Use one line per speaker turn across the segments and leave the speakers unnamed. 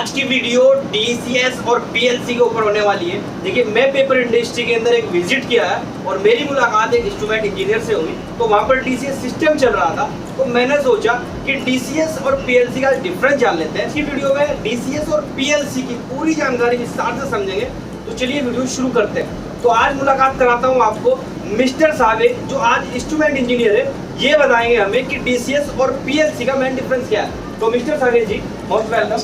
आज की video DCS और पीएलसी के ऊपर होने वाली है। देखिए, मैं पेपर इंडस्ट्री के अंदर एक विजिट किया है और मेरी मुलाकात एक इंस्ट्रूमेंट इंजीनियर से हुई, तो वहाँ पर डीसीएस सिस्टम चल रहा था। तो मैंने सोचा कि डीसीएस और पीएलसी का डिफरेंस जान लेते हैं। इसी वीडियो में डीसीएस और पीएलसी की पूरी जानकारी विस्तार से समझेंगे। तो चलिए वीडियो शुरू करते हैं। तो आज मुलाकात कराता हूँ आपको मिस्टर साहब, जो आज इंस्ट्रूमेंट इंजीनियर है। ये बताएंगे हमें कि डीसीएस और पीएलसी का मेन डिफरेंस क्या है। तो mister Sagar ji, most welcome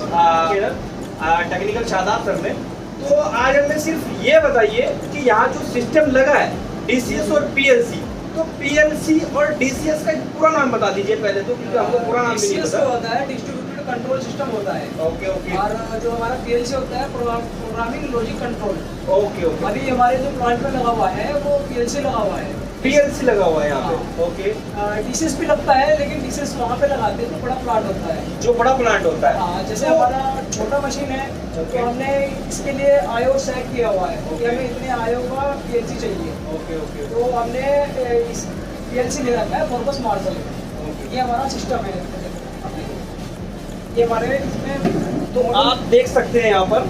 technical Shadab sir में। तो आज हमें सिर्फ ये बताइए कि यहाँ जो सिस्टम लगा है डीसीएस और पीएलसी, तो पीएलसी और डीसीएस का पूरा नाम बता दीजिए पहले तो, क्योंकि हमको पूरा नाम भी नहीं पता।
होता है डिस्ट्रीब्यूटेड कंट्रोल सिस्टम होता है।
Okay okay.
और जो हमारा पीएलसी होता है programming logic control.
Okay okay.
अभी हमारे जो प्लांट में लगा हुआ है वो पीएलसी लगा हुआ है,
पीएलसी लगा हुआ है यहाँ पे। ओके।
डीसीएस भी लगता है, लेकिन डीसीएस वहाँ पे लगाते हैं तो बड़ा प्लांट होता है।
जो बड़ा प्लांट होता है।
हाँ, जैसे हमारा छोटा मशीन है तो हमने इसके लिए आयो सेट किया हुआ है कि हमें इतने आयो का पीएलसी चाहिए।
Okay okay.
तो हमने इस पीएलसी ले रखा है फॉरबस मार्शल। ये हमारा सिस्टम है। ये हमारे इसमें
तो आप देख सकते हैं यहाँ पर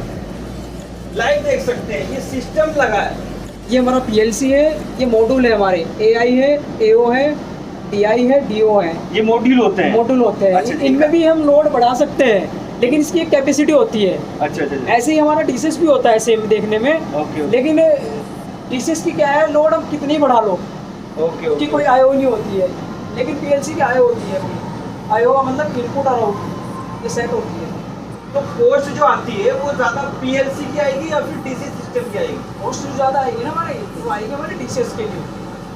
लाइव देख सकते हैं, ये सिस्टम लगा है।
ये हमारा पीएलसी है, ये मॉड्यूल है हमारे, एआई है, एओ है, डीआई है, डीओ है।
ये मॉड्यूल होते हैं।
मॉड्यूल होते हैं।
अच्छा,
इनमें भी हम लोड बढ़ा सकते हैं, लेकिन इसकी एक कैपेसिटी होती है।
अच्छा अच्छा।
ऐसे ही हमारा डीसीएस भी होता है सेम देखने में।
ओके।
लेकिन डीसीएस की क्या है, लोड हम कितनी बढ़ा लो,
ओके
उसकी कोई आयो नहीं होती है। लेकिन पीएलसी की आयो होती है। आयो का मतलब इनपुट और आउटपुट, ये सेट होती है।
तो कॉस्ट जो आती है वो ज्यादा पीएलसी की आएगी या फिर डीसीएस सिस्टम की आएगी?
कॉस्ट जो ज़्यादा आएगी ना हमारी, वो आएगी हमारे डीसीएस के लिए,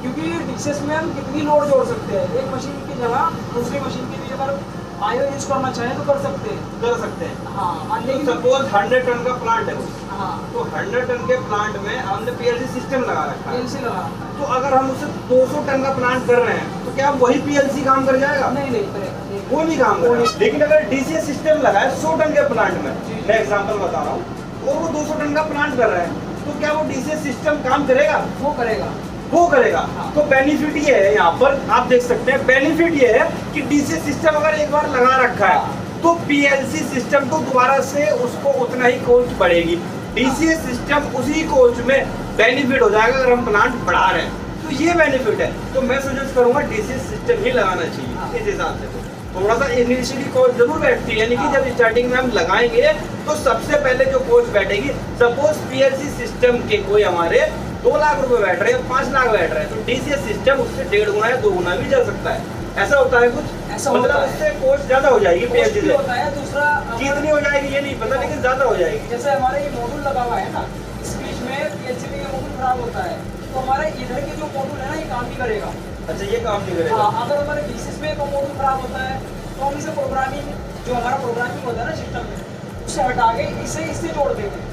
क्योंकि डीसीएस में हम कितनी लोड जोड़ सकते हैं। एक मशीन की जगह दूसरी मशीन के लिए अगर आयो यूज करना चाहें तो कर सकते हैं।
कर सकते हैं।
हाँ,
तो
लेकिन
सपोज 100 टन का प्लांट है वो,
हाँ,
तो 100 टन के प्लांट में हमने पीएलसी सिस्टम लगा रखा है।
पीएलसी लगा।
तो अगर हम उससे 200 टन का प्लांट कर रहे हैं तो क्या वही पीएलसी काम कर जाएगा?
नहीं नहीं करेगा,
वो नहीं काम करेगा। लेकिन अगर डीसीएस सिस्टम लगा है 100 टन के प्लांट में, मैं एग्जांपल बता रहा हूँ, और वो 200 टन का प्लांट कर रहा है, तो क्या वो डीसीएस सिस्टम काम करेगा?
वो करेगा।
वो करेगा।
हाँ।
तो बेनिफिट ये है, यहाँ पर आप देख सकते हैं, बेनिफिट ये है कि डीसीएस सिस्टम अगर एक बार लगा रखा है तो पीएलसी सिस्टम को दोबारा से उसको उतना ही कॉस्ट बढ़ेगी। डीसीएस सिस्टम उसी कॉस्ट में बेनिफिट हो जाएगा अगर हम प्लांट बढ़ा रहे हैं, तो ये बेनिफिट है। तो मैं सजेस्ट करूंगा डीसीएस सिस्टम ही लगाना चाहिए इस हिसाब से। थोड़ा सा इनिशियली कॉस्ट जरूर बैठती है, यानी कि जब स्टार्टिंग में हम लगाएंगे तो सबसे पहले जो कॉस्ट बैठेगी, सपोज पीएलसी सिस्टम के कोई हमारे 2 लाख रुपए बैठ रहे हैं, 5 लाख बैठ रहे हैं, तो डीसीएस सिस्टम उससे 1.5 गुना या 2 गुना भी चल सकता है। ऐसा होता है कुछ,
ऐसा
मतलब
होता है।
उससे कॉस्ट ज्यादा हो जाएगी पीएलसी से।
होता है। दूसरा
कितनी हो जाएगी ये नहीं पता, लेकिन ज्यादा हो जाएगी।
जैसे हमारे ये मॉड्यूल लगा हुआ है ना, इस बीच में पीएलसी में ये मॉड्यूल खराब होता है, तो हमारे इधर के जो मॉड्यूल है ना, ये काम नहीं करेगा।
अच्छा, ये काम नहीं करेगा।
हाँ, अगर हमारे डीसीएस में एक मॉड्यूल खराब होता है तो हम इसे प्रोग्रामिंग, जो हमारा प्रोग्रामिंग होता है ना सिस्टम में, उससे हटा के इसे इससे जोड़ देंगे।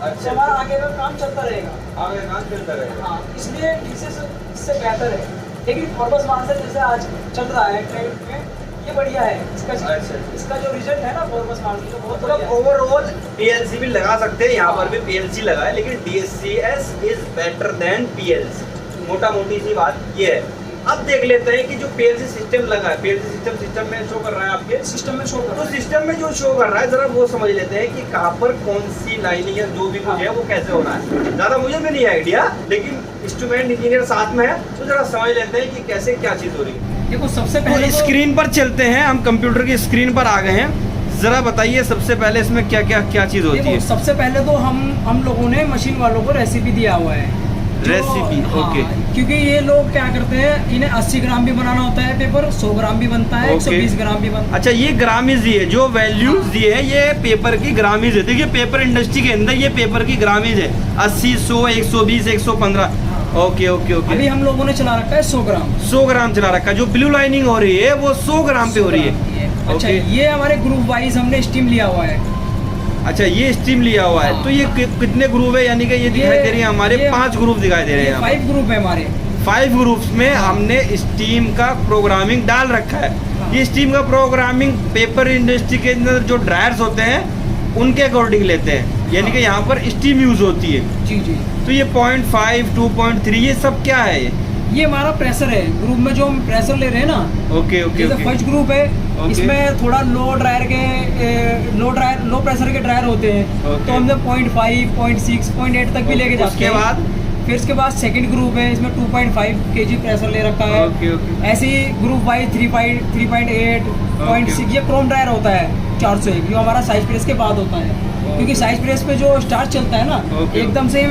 अच्छा,
हमारा आगे का काम चलता रहेगा।
आगे काम चलता रहेगा।
हाँ, इसलिए डीसीएस इससे बेहतर है। लेकिन फॉरबस मार्शल जैसे आज चल रहा है ट्रेंड में, ये बढ़िया है। इसका जो रिजल्ट है ना फॉरबस मार्शल का, बहुत
मतलब ओवरऑल पीएलसी भी लगा सकते हैं, यहाँ पर भी पीएलसी लगा है, लेकिन DCS is better than PLC. मोटा मोटी सी बात ये है। अब देख लेते हैं कि जो पीएलसी सिस्टम लगा है, पीएलसी सिस्टम में शो कर रहा है आपके
सिस्टम में शो कर
तो सिस्टम में जो शो कर रहा है, जरा वो समझ लेते हैं कि कहाँ पर कौन सी लाइनिंग या जो भी कुछ है वो कैसे होना है। ज्यादा मुझे भी नहीं आइडिया, लेकिन इंस्ट्रूमेंट इंजीनियर साथ में है, तो जरा समझ लेते हैं कि कैसे क्या चीज हो रही है।
देखो, सबसे
पहले
पहले
स्क्रीन पर चलते हैं, हम कंप्यूटर की स्क्रीन पर आ गए हैं। जरा बताइए सबसे पहले इसमें क्या चीज होती है?
सबसे पहले तो हम लोगों ने मशीन वालों को रेसिपी दिया हुआ है।
Recipe, okay.
क्योंकि ये लोग क्या करते हैं, इन्हें 80 ग्राम भी बनाना होता है पेपर, 100 ग्राम भी बनता है, 120 ग्राम भी बनता है।
अच्छा, ये ग्रामीज दिए, जो वैल्यूज दिए है ये पेपर की ग्रामीज है। देखिए, पेपर इंडस्ट्री के अंदर ये पेपर की ग्रामीज है 80, 100, 120, 115। Okay okay okay.
अभी हम लोगों ने चला रखा है 100 ग्राम।
100 ग्राम चला रखा है। जो ब्लू लाइनिंग हो रही है वो 100 ग्राम पे हो रही है।
अच्छा, ये हमारे ग्रुप वाइज हमने स्टीम लिया हुआ है।
अच्छा, ये स्टीम लिया हुआ है। तो ये कितने ग्रुप है? यानी कि ये दिखाई दे रही है हमारे 5 ग्रुप दिखाई दे रहे हैं।
5 ग्रुप है हमारे।
5 ग्रुप्स में हमने स्टीम का प्रोग्रामिंग डाल रखा है। ये स्टीम का प्रोग्रामिंग पेपर इंडस्ट्री के अंदर जो ड्रायर्स होते हैं उनके अकॉर्डिंग लेते हैं, यानी कि यहाँ पर स्टीम यूज होती है।
जी जी।
तो ये 0.5, 2.3 ये सब क्या है?
ये हमारा प्रेशर है, ग्रुप में जो हम प्रेशर ले रहे हैं ना,
ओके ओके
जैसे
ओके
फर्स्ट ग्रुप है,
ओके।
इसमें थोड़ा लो प्रेशर के ड्रायर होते हैं,
ओके।
तो हमने 0.5, 0.6, 0.8 तक भी लेके जाते
उसके
हैं।
बाद
फिर इसके बाद सेकंड ग्रुप है, इसमें 2.5 kg प्रेशर ले रखा है।
ओके ओके
ऐसे ही ग्रुप वाइज 3.8, 0.6 ये क्रोम ड्रायर होता है 401, जो हमारा साइज प्रेस के बाद होता है, क्योंकि साइज प्रेस पे जो स्टार्च चलता है ना,
ओके।
एकदम से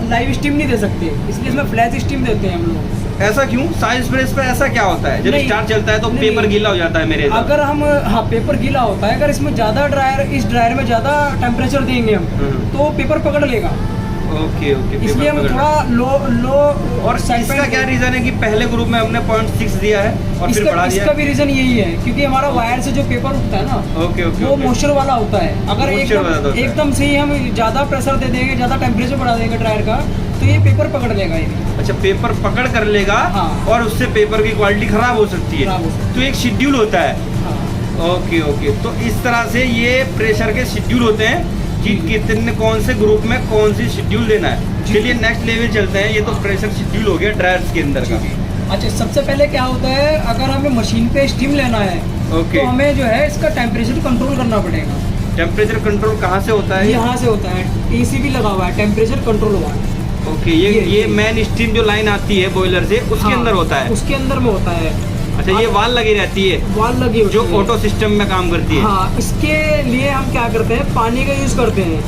लाइव स्टीम नहीं दे सकते, इसलिए इसमें फ्लैश स्टीम देते हैं हम लोग।
ऐसा क्यों? साइज प्रेस पे ऐसा क्या होता है? जब
नहीं,
स्टार चलता है तो
नहीं,
पेपर गीला हो जाता है मेरे हिसाब
अगर हम, हाँ पेपर गीला होता है, अगर इसमें ज़्यादा ड्रायर, इस ड्रायर में ज़्यादा टेम्परेचर देंगे हम, तो पेपर पकड़ लेगा।
Okay okay.
इसलिए हम थोड़ा लो
और इसका क्या रीजन है कि पहले ग्रुप में हमने 0.6 दिया है और फिर बढ़ा दिया?
इसका भी रीजन यही है, क्योंकि हमारा वायर से जो पेपर उठता है ना,
ओके ओके
वो मॉइस्चर वाला होता है। अगर
Moisture वाला होता है।
एकदम से ही हम ज़्यादा प्रेशर दे देंगे, ज़्यादा टेम्परेचर बढ़ा देंगे ड्रायर का, तो ये पेपर पकड़ लेगा ये।
अच्छा, पेपर पकड़ कर लेगा।
हाँ।
और उससे पेपर की क्वालिटी खराब हो सकती
खराब हो
है।
सकती
तो एक शेड्यूल होता है।
हाँ।
Okay okay. तो इस तरह से ये प्रेशर के शेड्यूल होते हैं कि कितने कौन से ग्रुप में कौन सी शेड्यूल देना है। चलिए नेक्स्ट लेवल चलते हैं। ये तो प्रेशर शेड्यूल हो गया ड्रायर्स के अंदर का।
अच्छा, सबसे पहले क्या होता है, अगर हमें मशीन पे स्टीम लेना है,
ओके।
तो हमें जो है इसका टेम्परेचर कंट्रोल करना पड़ेगा।
टेम्परेचर कंट्रोल कहाँ से होता है?
यहाँ से होता है, TCB लगा हुआ है, टेम्परेचर कंट्रोल हुआ है।
ओके। ये मेन स्टीम जो लाइन आती है बॉयलर से, उसके
हाँ,
अंदर होता है?
उसके अंदर में होता है।
अच्छा, ये वाल लगी रहती है
वाल लगी होती
जो
है।
ऑटो सिस्टम में काम करती है?
हाँ, इसके लिए हम क्या करते हैं, पानी का यूज़ करते हैं।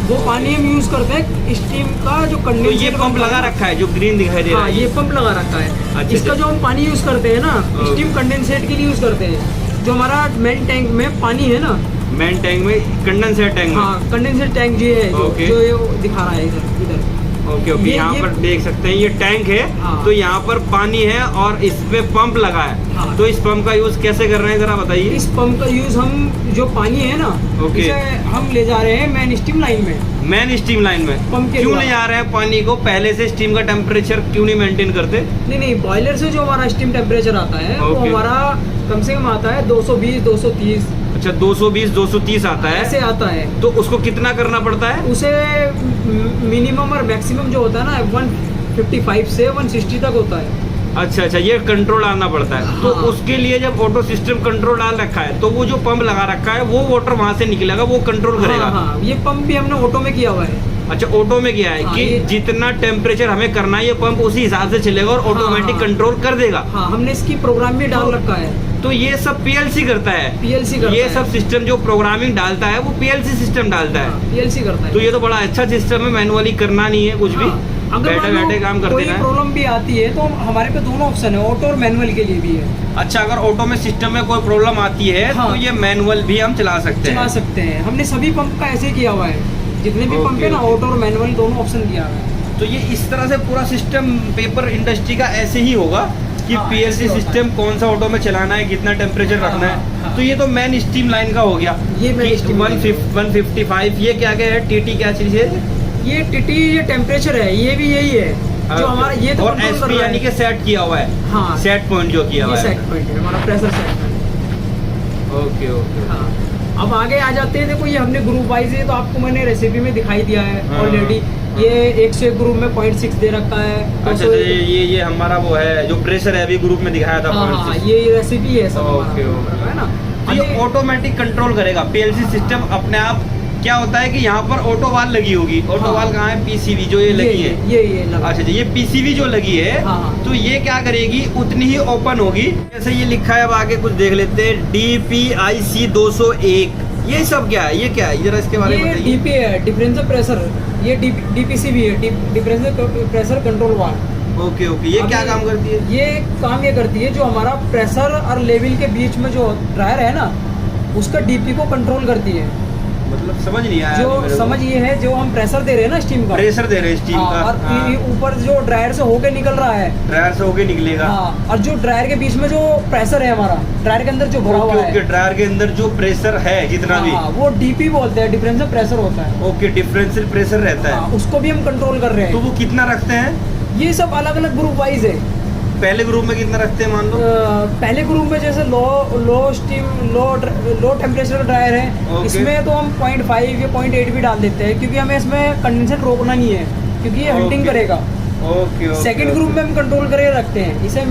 वो पानी हम यूज़ करते हैं स्टीम का, जो
तो
कंडेंसर
ये पंप लगा रखा है जो ग्रीन दिखाई दे रहा
हाँ,
है?
ये पंप लगा रखा है।
अच्छा,
इसका जो हम पानी यूज़ करते हैं ना,
ओके।
स्टीम कंडेंसेट के लिए यूज़ करते हैं। जो हमारा मेन टैंक में पानी है ना,
मेन टैंक में, कंडेंसर टैंक में?
हाँ कंडेंसर टैंक ये है,
ओके।
जो ये दिखा रहा है इधर इधर।
Okay okay. यहाँ पर देख सकते हैं ये टैंक है।
हाँ।
तो यहाँ पर पानी है और इसमें पंप लगा है।
हाँ।
तो इस पंप का यूज कैसे कर रहे हैं जरा बताइए?
इस पंप का यूज़ हम, जो पानी है ना,
ओके।
इसे हम ले जा रहे हैं मेन स्टीम लाइन में।
मेन स्टीम लाइन में
पंप के
क्यों
द्वारा।
ले जा रहे हैं पानी को? पहले से स्टीम का टेम्परेचर क्यों नहीं मेंटेन करते?
नहीं, बॉयलर से जो हमारा स्टीम टेम्परेचर आता है, वो
ओके।
हमारा कम से कम आता है 220, 230
अच्छा, 220 230 आता
ऐसे
है।
आता है।
तो उसको कितना करना पड़ता है?
उसे मिनिमम और मैक्सिमम जो होता है ना, 155 से 160 तक होता है।
अच्छा अच्छा, ये कंट्रोल डालना पड़ता है। तो
हाँ।
उसके लिए जब ऑटो सिस्टम कंट्रोल डाल रखा है, तो वो जो पंप लगा रखा है वो वाटर वहां से निकलेगा, वो कंट्रोल करेगा।
हाँ, ये पंप भी हमने ऑटो में किया हुआ है।
अच्छा, ऑटो में किया है
हाँ,
कि
ये-
जितना टेम्परेचर हमें करना है ये पंप उसी हिसाब से चलेगा और ऑटोमेटिक
हाँ।
कंट्रोल कर देगा।
हाँ, हमने इसकी प्रोग्राम भी डाल रखा है।
तो ये सब पीएलसी करता है?
PLC करता
ये
है।
सब सिस्टम जो प्रोग्रामिंग डालता है वो पीएलसी सिस्टम डालता है।
PLC करता है।
तो ये तो बड़ा अच्छा सिस्टम है, मैनुअली करना नहीं है कुछ भी,
हाँ, अगर
बैठे
मान लो
बैठे काम कर
कोई
देना है।
प्रॉब्लम भी आती है तो हमारे पे दोनों ऑप्शन है, ऑटो और मैनुअल के लिए भी है।
अच्छा, अगर ऑटो में सिस्टम में कोई प्रॉब्लम आती है
हाँ।
तो ये मैनुअल भी हम चला सकते
चला
हैं?
सकते हैं। हमने सभी पंप का ऐसे किया हुआ है, जितने भी पंप है ना,
ओके।
ऑटो और मैनुअल दोनों ऑप्शन दिया हुआ है।
तो ये इस तरह से पूरा सिस्टम पेपर इंडस्ट्री का ऐसे ही होगा कि
हाँ,
पीएलसी
ऐसे होता
सिस्टम कौन सा ऑटो में चलाना है, कितना टेम्परेचर
हाँ,
रखना
हाँ,
है।
हाँ।
तो ये तो मेन स्टीम लाइन का हो गया।
ये main steam line।
155, ये क्या क्या है? टीटी क्या चीज है?
ये टीटी, ये टेम्परेचर है, ये भी यही है जो हमारा, ये तो
और
control कर
एसपी
रहा
यानी
है।
कि सेट किया हुआ है?
हाँ,
सेट पॉइंट जो किया हुआ
ये
है।
सेट पॉइंट है हमारा, pressure set point.
Okay okay.
हाँ, अब आगे आ जाते हैं। देखो, ये हमने ग्रुप वाइज है, तो आपको मैंने रेसिपी में दिखाई दिया है
हाँ।
ऑलरेडी। ये 101 ग्रुप में 0.6 दे रखा है।
अच्छा, ये हमारा वो है जो प्रेशर है, अभी ग्रुप में दिखाया था।
हाँ,
0.6।
ये रेसिपी है सब
ओके,
हमारा,
ओके।
है ना।
तो ये ऑटोमेटिक कंट्रोल करेगा पीएलसी सिस्टम अपने आप। क्या होता है कि यहाँ पर ऑटो वाल लगी होगी। ऑटो
हाँ।
वाल कहाँ है? पीसीबी जो ये लगी है।
ये लगा।
अच्छा, ये पीसीबी जो लगी है,
हाँ।
तो ये क्या करेगी? उतनी ही ओपन होगी। जैसे ये लिखा है, अब आगे कुछ देख लेते हैं। DPIC 201, ये सब क्या है? ये क्या है? जरा इसके बारे में
ये
बताइए।
DP है, डिफरेंशियल प्रेशर। ये DPC भी है, differential pressure control valve.
Okay okay. ये क्या
अभी
काम करती है?
ये काम ये करती है, जो हमारा प्रेशर और लेवल के बीच में जो ड्रायर है ना, उसका डीपी को कंट्रोल करती है।
मतलब समझ नहीं आया।
जो समझ ये है, जो हम प्रेशर दे रहे हैं ना स्टीम का,
प्रेशर दे रहे हैं स्टीम
हाँ,
का।
और
हाँ।
ऊपर जो ड्रायर से होके निकल रहा है,
ड्रायर से होके निकलेगा।
हाँ, और जो ड्रायर के बीच में जो प्रेशर है हमारा, ड्रायर के अंदर जो भरा हुआ
ओके,
है,
ड्रायर के अंदर जो प्रेशर है जितना भी,
हाँ, वो डीपी बोलते हैं, डिफरेंशियल प्रेशर होता है।
ओके, डिफरेंशियल प्रेशर रहता
हाँ,
है।
उसको भी हम कंट्रोल कर रहे
तो
हैं।
वो कितना रखते हैं?
ये सब अलग अलग ग्रुप वाइज है।
पहले ग्रुप में कितना रखते हैं मान लो?
पहले ग्रुप में जैसे लो स्टीम, लो टेम्परेचर का ड्रायर है,
ओके।
इसमें तो हम 0.5 या 0.8 भी डाल देते हैं, क्योंकि हमें इसमें कंडेंसर रोकना नहीं है, क्योंकि ये हंटिंग
ओके।
करेगा।
ओके
सेकंड ग्रुप में हम कंट्रोल करके रखते हैं। इसे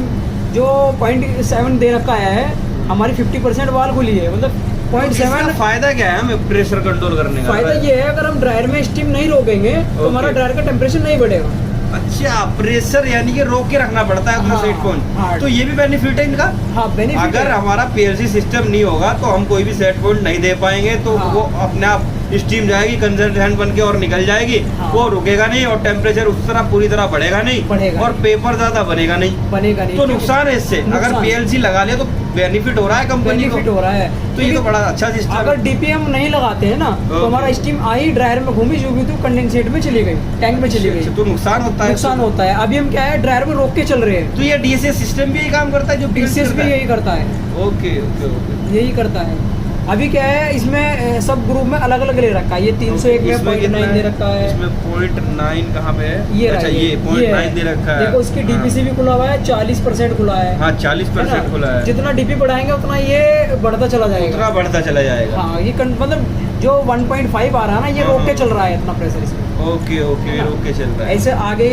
जो 0.7 दे रखा है, हमारी 50% वाल खुली है, मतलब 0.7।
फायदा क्या है हमें प्रेशर कंट्रोल करने का?
फायदा ये है, अगर हम ड्रायर में स्टीम नहीं रोकेंगे तो हमारा ड्रायर का टेम्परेचर नहीं बढ़ेगा।
अच्छा, प्रेशर यानी कि रोक के रखना पड़ता है अपना
हाँ,
सेट पॉइंट।
हाँ।
तो ये भी बेनिफिट है इनका।
हाँ, बेनिफिट
अगर
है।
हमारा पीएलसी सिस्टम नहीं होगा तो हम कोई भी सेट पॉइंट नहीं दे पाएंगे, तो
हाँ।
वो अपने आप स्टीम जाएगी, कंडेंसेट बन के और निकल जाएगी।
हाँ।
वो रुकेगा नहीं और टेम्परेचर उस तरह पूरी तरह बढ़ेगा नहीं और पेपर ज्यादा बनेगा नहीं।
तो
नुकसान है इससे। अगर पीएलसी लगा लिया तो बेनिफिट हो रहा है कंपनी को।
बेनिफिट हो रहा है।
तो ये तो बड़ा अच्छा सिस्टम है।
अगर डीपीएम नहीं लगाते हैं ना तो हमारा स्टीम आई ड्रायर में घूमी चुकी तो कंडेंसेट में चली गई, टैंक में चली गई,
तो नुकसान होता है।
नुकसान होता है। अभी हम क्या है, ड्रायर में रोक के चल रहे हैं।
तो ये डीएसएस सिस्टम भी यही काम करता है जो
डीसीएस भी यही करता है।
ओके ओके ओके,
यही करता है। अभी क्या है, इसमें सब ग्रुप में अलग अलग ले रखा है। ये 301 में 0.9 दे रखा है।
इसमें 0.9 कहाँ पे है?
ये
अच्छा, ये 0.9 दे रखा है।
देखो, इसकी डीपीसी भी खुला हुआ है, 40% खुला है।
हाँ, 40% खुला है।
जितना डीपी बढ़ाएंगे उतना ये बढ़ता चला जाएगा,
उतना बढ़ता चला जाएगा।
हाँ, ये मतलब जो 1.5 आ रहा है ना, ये रोक के चल रहा है इतना प्रेशर इसमें।
ओके ओके, रोक के चल रहा है।
ऐसे आगे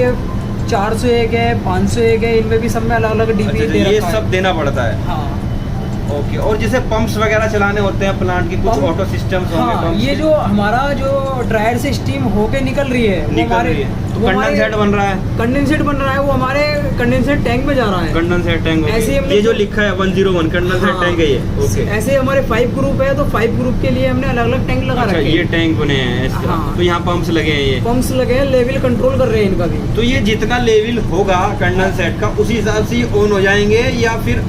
401 है, 501 है, इनमें भी सब में अलग अलग डीपी
अच्छा,
दे
ये
रखा है।
सब देना पड़ता है।
हाँ,
ओके। और जैसे पंप्स वगैरह चलाने होते हैं प्लांट की, कुछ ऑटो सिस्टम्स होंगे
हाँ,
पंप्स
ये
के।
जो हमारा जो ड्रायर से स्टीम होके निकल रही है,
निकल रही है तो कंडेंसेट बन रहा है।
कंडेंसेट बन रहा है, वो हमारे कंडेंसेट टैंक में जा रहा है।
कंडेंसेट टैंक,
ऐसे ही हमने
ये जो लिखा है 101 कंडेंसेट
हाँ,
टैंक है ये। ओके।
ऐसे हमारे 5 ग्रुप है, तो 5 ग्रुप के लिए हमने अलग अलग टैंक लगा
अच्छा,
रखे
ये
हैं।
टैंक बने हैं इस तरह।
हाँ।
तो यहाँ पंप्स लगे हैं ये।
पंप्स लगे हैं, लेवल कंट्रोल कर रहे हैं इनका भी।
तो ये जितना लेवल होगा कंडेंसेट का उसी हिसाब से ऑन हो जाएंगे या फिर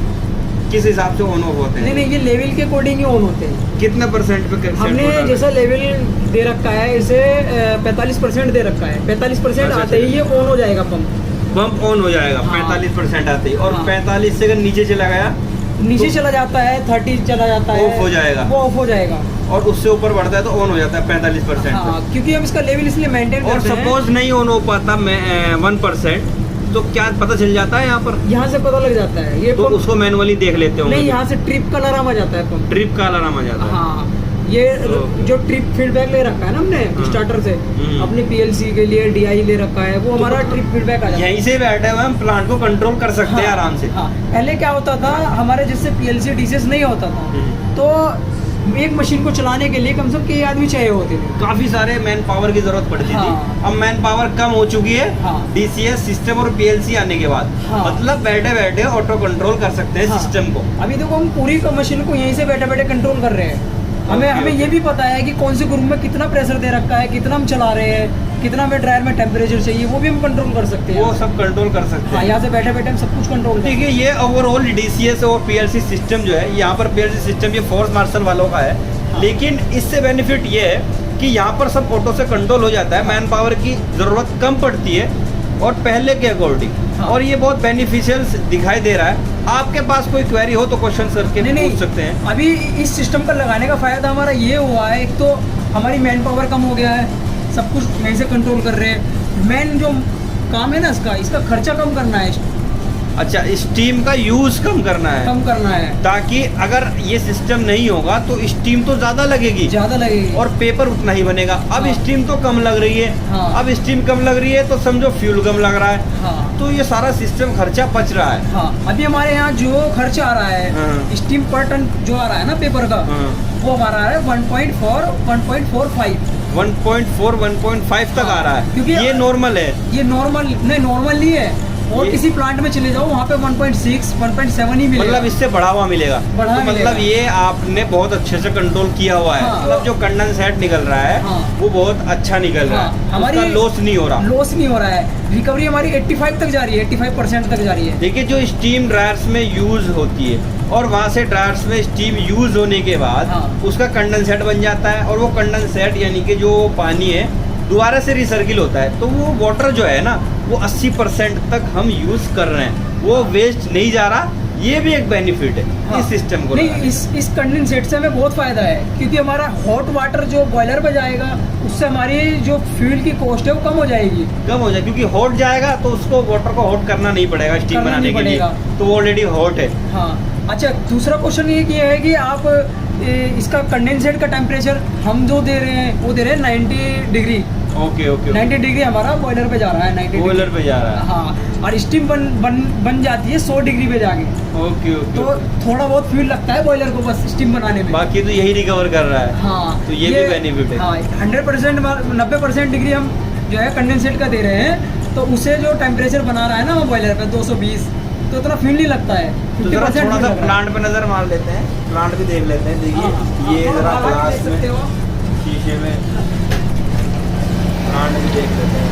किस हिसाब से ऑन ऑफ होते हैं?
नहीं नहीं, ये लेवल के अकॉर्डिंग ही ऑन होते हैं।
कितने % पे
हमने जैसा लेवल दे रखा है, इसे 45% दे रखा है। 45%
अच्छा,
आते ही ये ऑन हो जाएगा पंप।
पंप ऑन हो जाएगा।
हाँ।
45% आते ही। और
हाँ।
45 से अगर नीचे चला गया
नीचे चला जाता है, 30 चला जाता है,
ऑफ हो जाएगा।
वो ऑफ हो जाएगा।
और उससे ऊपर बढ़ता है तो ऑन हो जाता है 45%।
हाँ, क्योंकि हम इसका लेवल इसलिए मेंटेन
और
करते हैं।
सपोज नहीं ऑन हो पाता 1%, तो क्या पता चल जाता है यहाँ पर?
यहाँ से पता लग जाता है ये
तो
पंप।
उसको मैनुअली देख लेते हो?
नहीं, यहाँ से ट्रिप का अलार्म आ जाता है पंप।
ट्रिप का अलार्म आ जाता है।
हाँ, ये
तो-
जो ट्रिप फीडबैक ले रखा है ना हमने
हाँ।
स्टार्टर से, अपनी पीएलसी के लिए DI ले रखा है, वो हमारा ट्रिप फीडबैक आ जाता है।
यहीं से बैठे हुए हम प्लांट को कंट्रोल कर सकते हैं
हाँ,
आराम से।
हाँ। पहले क्या होता था, हमारे जिससे पीएलसी डीसीएस नहीं होता था, तो एक मशीन को चलाने के लिए कम से कम कई आदमी चाहिए होते थे।
काफी सारे मैन पावर की जरूरत पड़ती
हाँ।
थी। अब मैन पावर कम हो चुकी है
हाँ।
डीसीएस सिस्टम और पीएलसी आने के बाद।
हाँ।
मतलब बैठे बैठे ऑटो कंट्रोल कर सकते हैं
हाँ।
सिस्टम को।
अभी देखो, हम पूरी मशीन को यहीं से बैठे बैठे कंट्रोल कर रहे हैं। हमें
ओके,
हमें
ओके।
ये भी पता है कि कौन से ग्रुप में कितना प्रेशर दे रखा है, कितना हम चला रहे हैं, कितना हमें ड्रायर में टेम्परेचर चाहिए, वो भी हम कंट्रोल कर सकते हैं।
वो सब कंट्रोल कर सकते
हाँ,
हैं।
यहाँ से बैठे बैठे हम सब कुछ कंट्रोल कर।
देखिए, ये ओवरऑल डीसीएस और पीएलसी सिस्टम जो है, यहाँ पर पीएलसी सिस्टम ये फोर्स मार्शल वालों का है।
हाँ।
लेकिन इससे बेनिफिट ये है कि यहाँ पर सब ऑटो से कंट्रोल हो जाता है, मैन पावर की जरूरत कम पड़ती है और पहले के अकॉर्डिंग।
हाँ।
और ये बहुत बेनिफिशियल दिखाई दे रहा है। आपके पास कोई क्वेरी हो तो क्वेश्चन सर के
नहीं,
पूछ सकते हैं।
अभी इस सिस्टम का लगाने का फायदा हमारा ये हुआ है, एक तो हमारी मैन पावर कम हो गया है, सब कुछ यहीं से कंट्रोल कर रहे हैं। मेन जो काम है ना इसका खर्चा कम करना है,
अच्छा, स्टीम का यूज कम करना है,
कम करना है,
ताकि अगर ये सिस्टम नहीं होगा तो स्टीम तो ज्यादा लगेगी
ज्यादा लगेगी
और पेपर उतना ही बनेगा। अब
हाँ।
स्टीम तो कम लग रही है।
हाँ।
अब स्टीम कम लग रही है तो समझो फ्यूल कम लग रहा है,
हाँ।
तो ये सारा सिस्टम खर्चा बच रहा है।
हाँ, अभी हमारे यहाँ जो खर्चा आ रहा है,
हाँ।
स्टीम पर टन जो आ रहा है ना पेपर का,
हाँ।
वो हमारा है 1.45।
1.4 1.5 तक आ रहा है,
क्योंकि
ये नॉर्मल है।
ये नॉर्मल नहीं है। और
ये-
किसी प्लांट में चले जाओ, वहाँ पे 1.6 1.7 ही मिलेगा।
मतलब इससे बढ़ावा मिलेगा।
बढ़ावा
तो मतलब
मिलेगा।
ये आपने बहुत अच्छे से कंट्रोल किया हुआ है।
हाँ।
मतलब जो कंडेंसेट निकल रहा है
हाँ।
वो बहुत अच्छा निकल रहा
हाँ,
है,
हमारी
हमारी लॉस नहीं हो रहा।
लॉस नहीं हो रहा है। रिकवरी हमारी 85 तक जा रही है, 85% तक जा रही है।
देखिए, जो स्टीम ड्रायर्स में यूज होती है और वहाँ से ड्रायर्स में स्टीम यूज होने के बाद
हाँ।
उसका कंडेंसेट बन जाता है और वो कंडेंसेट यानी कि जो पानी है दोबारा से रिसर्किल होता है, तो वो वाटर जो है ना वो 80% तक हम यूज कर रहे हैं, वो वेस्ट नहीं जा रहा। ये भी एक बेनिफिट है
हाँ।
इस सिस्टम को
नहीं,
लगाने
इस कंडेंसेट से हमें बहुत फायदा है, क्योंकि हमारा हॉट वाटर जो बॉयलर पे जाएगा, उससे हमारी जो फ्यूल की कॉस्ट है वो कम हो जाएगी।
का। कम हो जाए, क्योंकि हॉट जाएगा तो उसको वाटर को हॉट करना नहीं पड़ेगा स्टीम
करना
बनाने
नहीं
के लिए,
पड़ेगा।
तो वो ऑलरेडी हॉट है।
हाँ, अच्छा, दूसरा क्वेश्चन ये है कि आप इसका कंडेंसेट का टेम्परेचर हम जो दे रहे हैं वो दे रहे हैं 90 डिग्री
ओके ओके
90 डिग्री हमारा बॉयलर पे जा रहा है, 90
बॉयलर पे जा रहा है।
हाँ, और स्टीम बन जाती है 100 डिग्री पे जाके।
ओके ओके
तो थोड़ा बहुत फ्यूल लगता है बॉयलर को बस स्टीम बनाने में।
बाकी तो यही रिकवर कर रहा है।
हाँ,
तो ये भी बेनिफिट है।
हाँ, 100% 90% डिग्री हम जो है कंडेंसेट का दे रहे हैं, तो उसे जो टेम्परेचर बना रहा है ना वो बॉयलर पे 220, तो इतना फील नहीं लगता है।
तो जरा
50%
थोड़ा सा
फील लग रहा है।
प्लांट पे नजर मार लेते हैं, प्लांट भी देख लेते हैं। देखिए
हाँ,
ये
आप
जरा
बाहर
ग्लास
देख
में
सकते हो।
शीशे में प्लांट भी देख लेते हैं।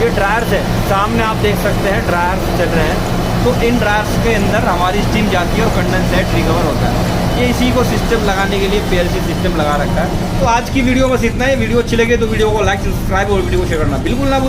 ये ड्रायर्स है, सामने आप देख सकते हैं ड्रायर्स चल रहे हैं। तो इन ड्रायर्स के अंदर हमारी स्टीम जाती है और कंडेंसेट रिकवर होता है। ये इसी को सिस्टम लगाने के लिए PLC सिस्टम लगा रखा है। तो आज की वीडियो बस इतना ही। वीडियो अच्छी लगे तो वीडियो को लाइक, सब्सक्राइब और वीडियो को शेयर करना बिल्कुल ना भूलें।